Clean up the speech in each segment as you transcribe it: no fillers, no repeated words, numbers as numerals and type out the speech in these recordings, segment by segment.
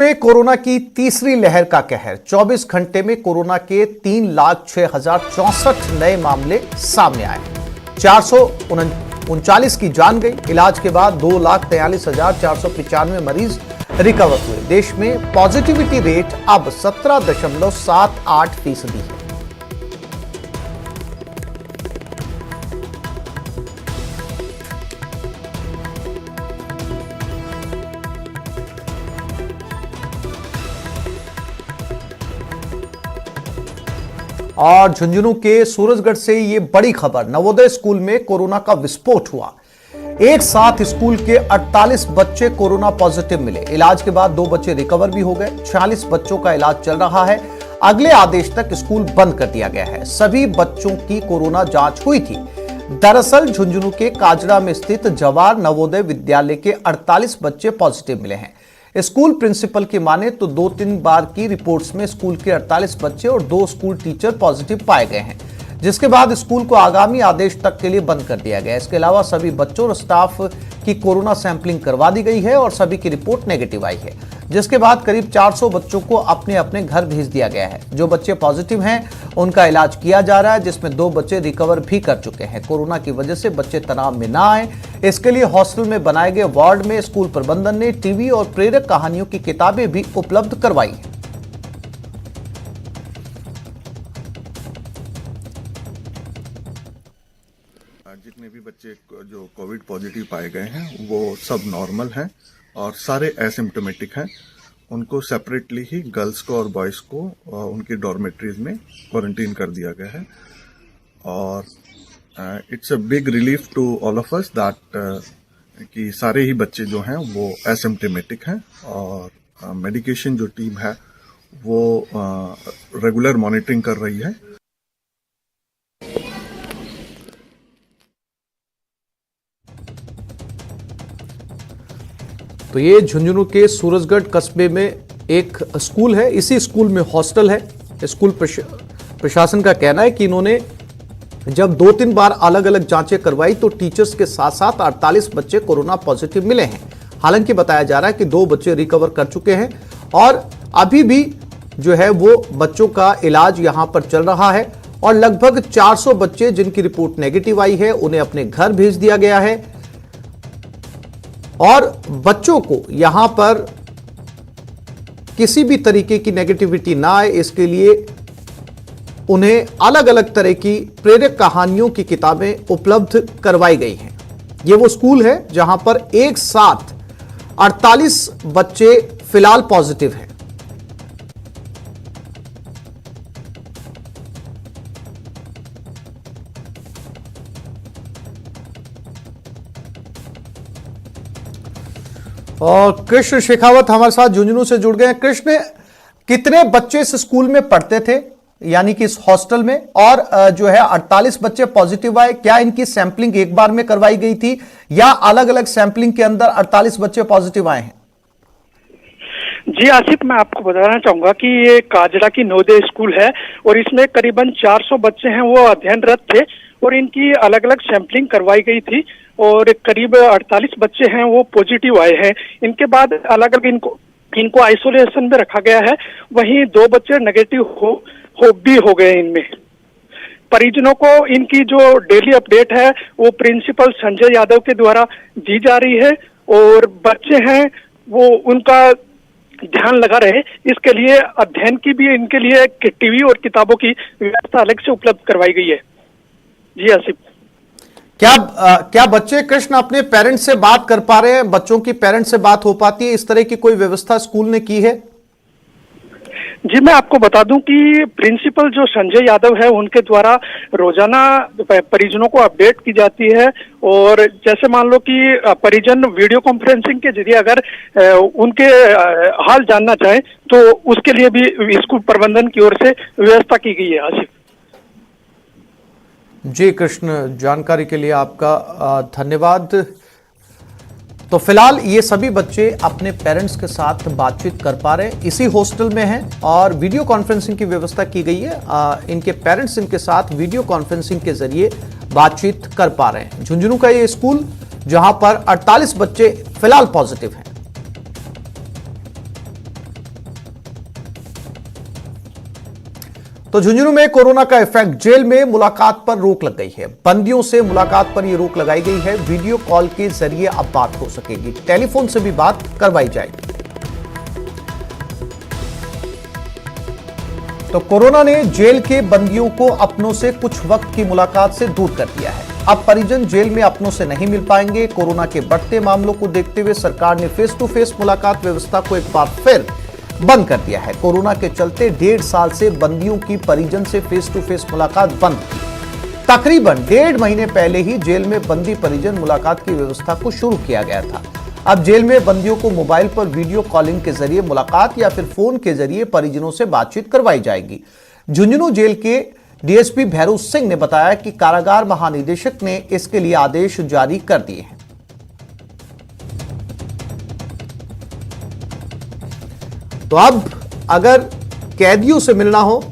में कोरोना की तीसरी लहर का कहर। 24 घंटे में कोरोना के 3,06,064 नए मामले सामने आए। 439 की जान गई। इलाज के बाद 2,43,495 मरीज रिकवर हुए। देश में पॉजिटिविटी रेट अब 17.78% है। और झुंझुनू के सूरजगढ़ से ये बड़ी खबर। नवोदय स्कूल में कोरोना का विस्फोट हुआ। एक साथ स्कूल के 48 बच्चे कोरोना पॉजिटिव मिले। इलाज के बाद 2 बच्चे रिकवर भी हो गए। 46 बच्चों का इलाज चल रहा है। अगले आदेश तक स्कूल बंद कर दिया गया है। सभी बच्चों की कोरोना जांच हुई थी। दरअसल झुंझुनू के काजड़ा में स्थित जवाहर नवोदय विद्यालय के 48 बच्चे पॉजिटिव मिले हैं। स्कूल प्रिंसिपल की माने तो 2-3 बार की रिपोर्ट्स में स्कूल के 48 बच्चे और 2 स्कूल टीचर पॉजिटिव पाए गए हैं, जिसके बाद स्कूल को आगामी आदेश तक के लिए बंद कर दिया गया। इसके अलावा सभी बच्चों और स्टाफ की कोरोना सैंपलिंग करवा दी गई है और सभी की रिपोर्ट नेगेटिव आई है, जिसके बाद करीब 400 बच्चों को अपने अपने घर भेज दिया गया है। जो बच्चे पॉजिटिव हैं उनका इलाज किया जा रहा है, जिसमें 2 बच्चे रिकवर भी कर चुके हैं। कोरोना की वजह से बच्चे तनाव में ना आए, इसके लिए हॉस्टल में बनाए गए वार्ड में स्कूल प्रबंधन ने टीवी और प्रेरक कहानियों की किताबें भी उपलब्ध करवाई। जितने भी बच्चे जो कोविड पॉजिटिव पाए गए हैं वो सब नॉर्मल हैं और सारे एसिम्प्टोमेटिक हैं। उनको सेपरेटली ही गर्ल्स को और बॉयज़ को उनकी डॉर्मेट्रीज में क्वारंटीन कर दिया गया है। और it's a big relief to all of us that कि सारे ही बच्चे जो हैं वो एसिम्प्टोमेटिक हैं और मेडिकेशन जो टीम है वो रेगुलर मॉनिटरिंग कर रही है। तो ये झुंझुनू के सूरजगढ़ कस्बे में एक स्कूल है। इसी स्कूल में हॉस्टल है। स्कूल प्रशासन का कहना है कि इन्होंने जब 2-3 बार अलग अलग जांचें करवाई तो टीचर्स के साथ साथ 48 बच्चे कोरोना पॉजिटिव मिले हैं। हालांकि बताया जा रहा है कि 2 बच्चे रिकवर कर चुके हैं और अभी भी जो है वो बच्चों का इलाज यहां पर चल रहा है। और लगभग 400 बच्चे जिनकी रिपोर्ट नेगेटिव आई है उन्हें अपने घर भेज दिया गया है। और बच्चों को यहां पर किसी भी तरीके की नेगेटिविटी ना आए, इसके लिए उन्हें अलग अलग तरह की प्रेरक कहानियों की किताबें उपलब्ध करवाई गई हैं। यह वो स्कूल है जहां पर एक साथ 48 बच्चे फिलहाल पॉजिटिव हैं। और कृष्ण शेखावत हमारे साथ झुंझुनू से जुड़ गए हैं। कृष्ण, कितने बच्चे इस स्कूल में पढ़ते थे, यानी कि इस हॉस्टल में, और जो है 48 बच्चे पॉजिटिव आए, क्या इनकी सैंपलिंग एक बार में करवाई गई थी या अलग अलग सैंपलिंग के अंदर 48 बच्चे पॉजिटिव आए हैं? जी आसिफ, मैं आपको बताना चाहूंगा कि ये काजड़ा की नवोदय स्कूल है और इसमें करीबन 400 बच्चे हैं वो अध्ययनरत थे और इनकी अलग अलग सैंपलिंग करवाई गई थी और करीब 48 बच्चे हैं वो पॉजिटिव आए हैं। इनके बाद अलग अलग इनको आइसोलेशन में रखा गया है। वहीं 2 बच्चे नेगेटिव हो गए। इनमें परिजनों को इनकी जो डेली अपडेट है वो प्रिंसिपल संजय यादव के द्वारा दी जा रही है और बच्चे हैं वो उनका ध्यान लगा रहे, इसके लिए अध्ययन की भी इनके लिए टीवी और किताबों की व्यवस्था अलग से उपलब्ध करवाई गई है। जी आसिफ, क्या बच्चे कृष्ण अपने पेरेंट्स से बात कर पा रहे हैं? बच्चों की पेरेंट्स से बात हो पाती है? इस तरह की कोई व्यवस्था स्कूल ने की है? जी, मैं आपको बता दूं कि प्रिंसिपल जो संजय यादव है उनके द्वारा रोजाना परिजनों को अपडेट की जाती है और जैसे मान लो कि परिजन वीडियो कॉन्फ्रेंसिंग के जरिए अगर उनके हाल जानना चाहें तो उसके लिए भी स्कूल प्रबंधन की ओर से व्यवस्था की गई है। आसिफ जी कृष्ण, जानकारी के लिए आपका धन्यवाद। तो फिलहाल ये सभी बच्चे अपने पेरेंट्स के साथ बातचीत कर पा रहे हैं, इसी हॉस्टल में हैं और वीडियो कॉन्फ्रेंसिंग की व्यवस्था की गई है। इनके पेरेंट्स इनके साथ वीडियो कॉन्फ्रेंसिंग के जरिए बातचीत कर पा रहे हैं। झुंझुनू का ये स्कूल जहां पर 48 बच्चे फिलहाल पॉजिटिव हैं। तो झुंझुनू में कोरोना का इफेक्ट, जेल में मुलाकात पर रोक लग गई है। बंदियों से मुलाकात पर यह रोक लगाई गई है। वीडियो कॉल के जरिए अब बात हो सकेगी, टेलीफोन से भी बात करवाई जाएगी। तो कोरोना ने जेल के बंदियों को अपनों से कुछ वक्त की मुलाकात से दूर कर दिया है। अब परिजन जेल में अपनों से नहीं मिल पाएंगे। कोरोना के बढ़ते मामलों को देखते हुए सरकार ने फेस टू फेस मुलाकात व्यवस्था को एक बार फिर बंद कर दिया है। कोरोना के चलते 1.5 साल से बंदियों की परिजन से फेस टू फेस मुलाकात बंद थी। तकरीबन 1.5 महीने पहले ही जेल में बंदी परिजन मुलाकात की व्यवस्था को शुरू किया गया था। अब जेल में बंदियों को मोबाइल पर वीडियो कॉलिंग के जरिए मुलाकात या फिर फोन के जरिए परिजनों से बातचीत करवाई जाएगी। झुंझुनू जेल के डीएसपी भैरू सिंह ने बताया कि कारागार महानिदेशक ने इसके लिए आदेश जारी कर दिए हैं। तो अब अगर कैदियों से मिलना हो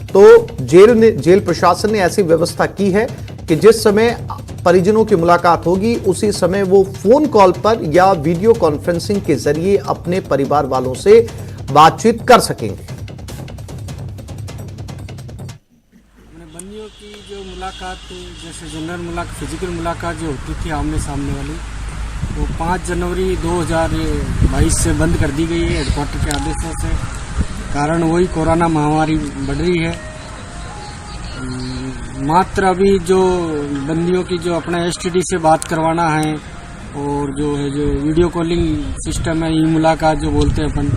तो जेल प्रशासन ने ऐसी व्यवस्था की है कि जिस समय परिजनों की मुलाकात होगी उसी समय वो फोन कॉल पर या वीडियो कॉन्फ्रेंसिंग के जरिए अपने परिवार वालों से बातचीत कर सकेंगे। बंदियों की जो मुलाकात, जैसे जनरल मुलाकात, फिजिकल मुलाकात जो होती थी आमने सामने वाली, वो 5 जनवरी 2022 से बंद कर दी गई है हेडक्वार्टर के आदेशों से। कारण वही कोरोना महामारी बढ़ रही है। मात्र अभी जो बंदियों की जो अपना एसटीडी से बात करवाना है और जो है जो वीडियो कॉलिंग सिस्टम है, ई मुलाकात जो बोलते हैं अपन,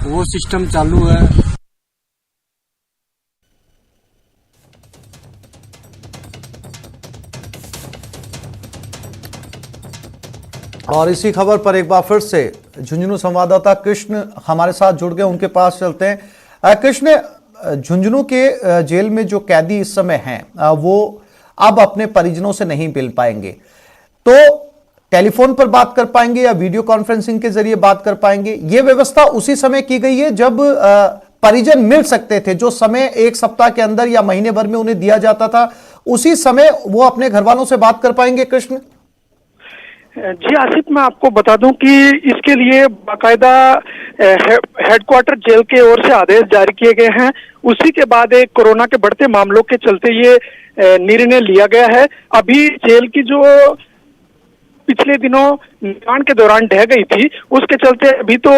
वो सिस्टम चालू है। और इसी खबर पर एक बार फिर से झुंझुनू संवाददाता कृष्ण हमारे साथ जुड़ गए, उनके पास चलते हैं। कृष्ण, झुंझुनू के जेल में जो कैदी इस समय हैं वो अब अपने परिजनों से नहीं मिल पाएंगे, तो टेलीफोन पर बात कर पाएंगे या वीडियो कॉन्फ्रेंसिंग के जरिए बात कर पाएंगे? ये व्यवस्था उसी समय की गई है जब परिजन मिल सकते थे, जो समय 1 सप्ताह के अंदर या महीने भर में उन्हें दिया जाता था, उसी समय वो अपने घर वालों से बात कर पाएंगे? कृष्ण जी आसिफ, मैं आपको बता दूं कि इसके लिए बाकायदा हेडक्वार्टर जेल के ओर से आदेश जारी किए गए हैं। उसी के बाद एक कोरोना के बढ़ते मामलों के चलते ये निर्णय लिया गया है। अभी जेल की जो पिछले दिनों निर्माण के दौरान ढह गई थी, उसके चलते अभी तो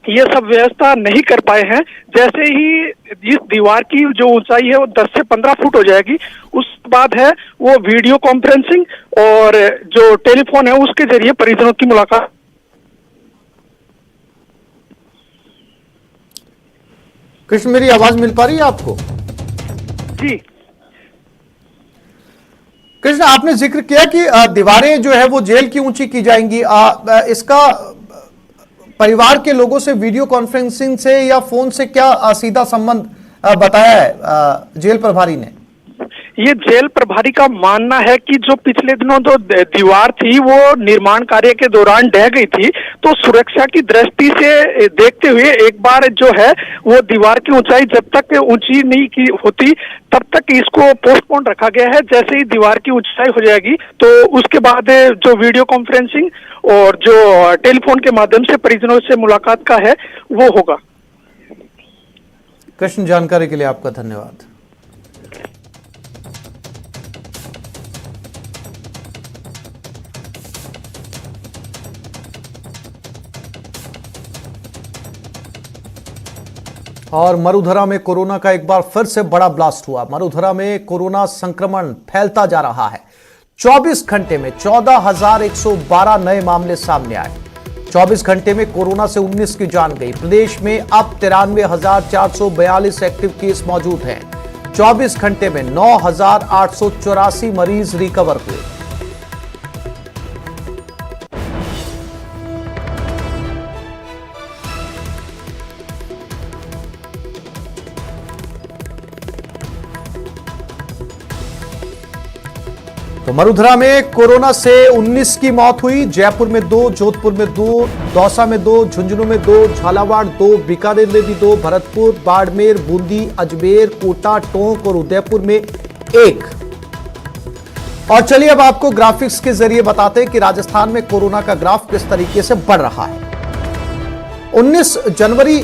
ये सब व्यवस्था नहीं कर पाए हैं। जैसे ही इस दीवार की जो ऊंचाई है वो 10 से 15 फुट हो जाएगी, उस बाद है वो वीडियो कॉन्फ्रेंसिंग और जो टेलीफोन है उसके जरिए परिजनों की मुलाकात। कृष्ण, मेरी आवाज मिल पा रही है आपको? जी कृष्ण, आपने जिक्र किया कि दीवारें जो है वो जेल की ऊंची की जाएंगी। इसका परिवार के लोगों से वीडियो कॉन्फ्रेंसिंग से या फोन से क्या सीधा संबंध बताया है जेल प्रभारी ने? ये जेल प्रभारी का मानना है कि जो पिछले दिनों जो दीवार थी वो निर्माण कार्य के दौरान ढह गई थी, तो सुरक्षा की दृष्टि से देखते हुए एक बार जो है वो दीवार की ऊंचाई जब तक ऊंची नहीं की होती तब तक इसको पोस्टपोन रखा गया है। जैसे ही दीवार की ऊंचाई हो जाएगी तो उसके बाद जो वीडियो कॉन्फ्रेंसिंग और जो टेलीफोन के माध्यम से परिजनों से मुलाकात का है वो होगा। कृष्ण, जानकारी के लिए आपका धन्यवाद। और मरुधरा में कोरोना का एक बार फिर से बड़ा ब्लास्ट हुआ। मरुधरा में कोरोना संक्रमण फैलता जा रहा है। 24 घंटे में 14,112 नए मामले सामने आए। 24 घंटे में कोरोना से 19 की जान गई। प्रदेश में अब 93,442 एक्टिव केस मौजूद हैं। 24 घंटे में 9,884 मरीज रिकवर हुए। तो मरुधरा में कोरोना से 19 की मौत हुई। जयपुर में 2, जोधपुर में 2, दौसा में 2, झुंझुनू में 2, झालावाड़ 2, बीकानेर में भी 2, भरतपुर, बाड़मेर, बूंदी, अजमेर, कोटा, टोंक और उदयपुर में 1। और चलिए अब आपको ग्राफिक्स के जरिए बताते हैं कि राजस्थान में कोरोना का ग्राफ किस तरीके से बढ़ रहा है। 19 जनवरी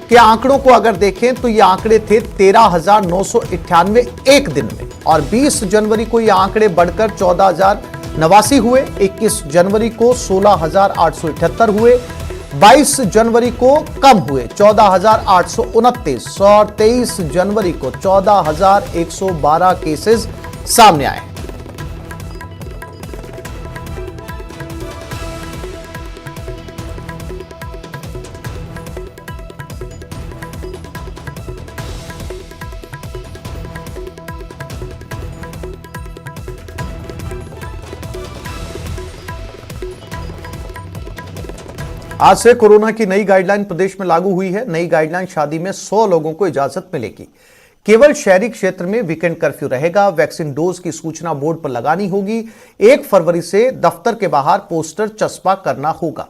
के आंकड़ों को अगर देखें तो ये आंकड़े थे 13,998 एक दिन में, और 20 जनवरी को ये आंकड़े बढ़कर 14,089 हुए, 21 जनवरी को 16,878 हुए, 22 जनवरी को कम हुए 14,829 और 23 जनवरी को 14,112 केसेस सामने आए। आज से कोरोना की नई गाइडलाइन प्रदेश में लागू हुई है। नई गाइडलाइन शादी में 100 लोगों को इजाजत मिलेगी। केवल शहरी क्षेत्र में वीकेंड कर्फ्यू रहेगा। वैक्सीन डोज की सूचना बोर्ड पर लगानी होगी। 1 फरवरी से दफ्तर के बाहर पोस्टर चस्पा करना होगा।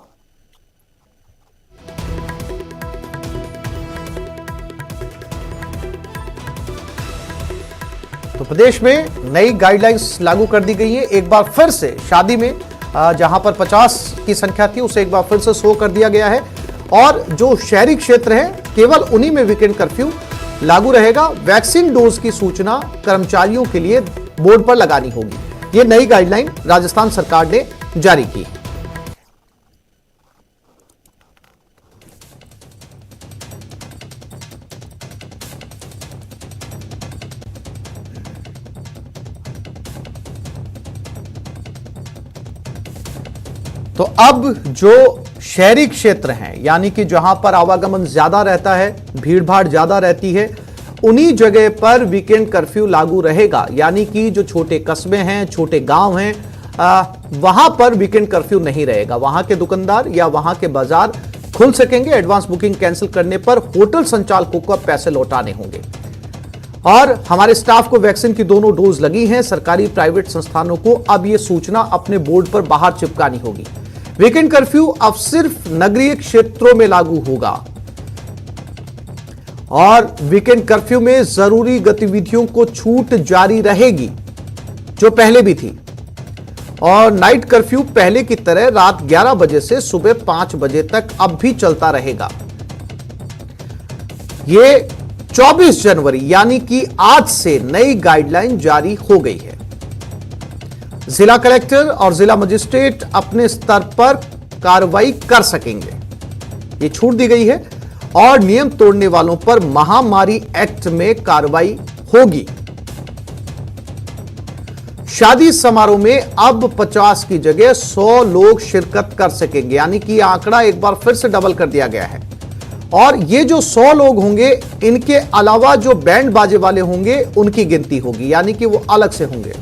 तो प्रदेश में नई गाइडलाइंस लागू कर दी गई है। एक बार फिर से शादी में जहां पर 50 की संख्या थी उसे एक बार फिर से 100 कर दिया गया है, और जो शहरी क्षेत्र है केवल उन्हीं में वीकेंड कर्फ्यू लागू रहेगा। वैक्सीन डोज की सूचना कर्मचारियों के लिए बोर्ड पर लगानी होगी। यह नई गाइडलाइन राजस्थान सरकार ने जारी की। तो अब जो शहरी क्षेत्र हैं, यानी कि जहां पर आवागमन ज्यादा रहता है, भीड़ भाड़ ज्यादा रहती है, उन्हीं जगह पर वीकेंड कर्फ्यू लागू रहेगा। यानी कि जो छोटे कस्बे हैं, छोटे गांव हैं, वहां पर वीकेंड कर्फ्यू नहीं रहेगा। वहां के दुकानदार या वहां के बाजार खुल सकेंगे। एडवांस बुकिंग कैंसिल करने पर होटल संचालकों को पैसे लौटाने होंगे। और हमारे स्टाफ को वैक्सीन की दोनों डोज लगी हैं। सरकारी प्राइवेट संस्थानों को अब यह सूचना अपने बोर्ड पर बाहर चिपकानी होगी। वीकेंड कर्फ्यू अब सिर्फ नगरीय क्षेत्रों में लागू होगा, और वीकेंड कर्फ्यू में जरूरी गतिविधियों को छूट जारी रहेगी जो पहले भी थी। और नाइट कर्फ्यू पहले की तरह रात 11 बजे से सुबह 5 बजे तक अब भी चलता रहेगा। यह 24 जनवरी यानी कि आज से नई गाइडलाइन जारी हो गई है। जिला कलेक्टर और जिला मजिस्ट्रेट अपने स्तर पर कार्रवाई कर सकेंगे, ये छूट दी गई है। और नियम तोड़ने वालों पर महामारी एक्ट में कार्रवाई होगी। शादी समारोह में अब 50 की जगह 100 लोग शिरकत कर सकेंगे, यानी कि आंकड़ा एक बार फिर से डबल कर दिया गया है। और ये जो 100 लोग होंगे, इनके अलावा जो बैंड बाजे वाले होंगे उनकी गिनती होगी, यानी कि वो अलग से होंगे।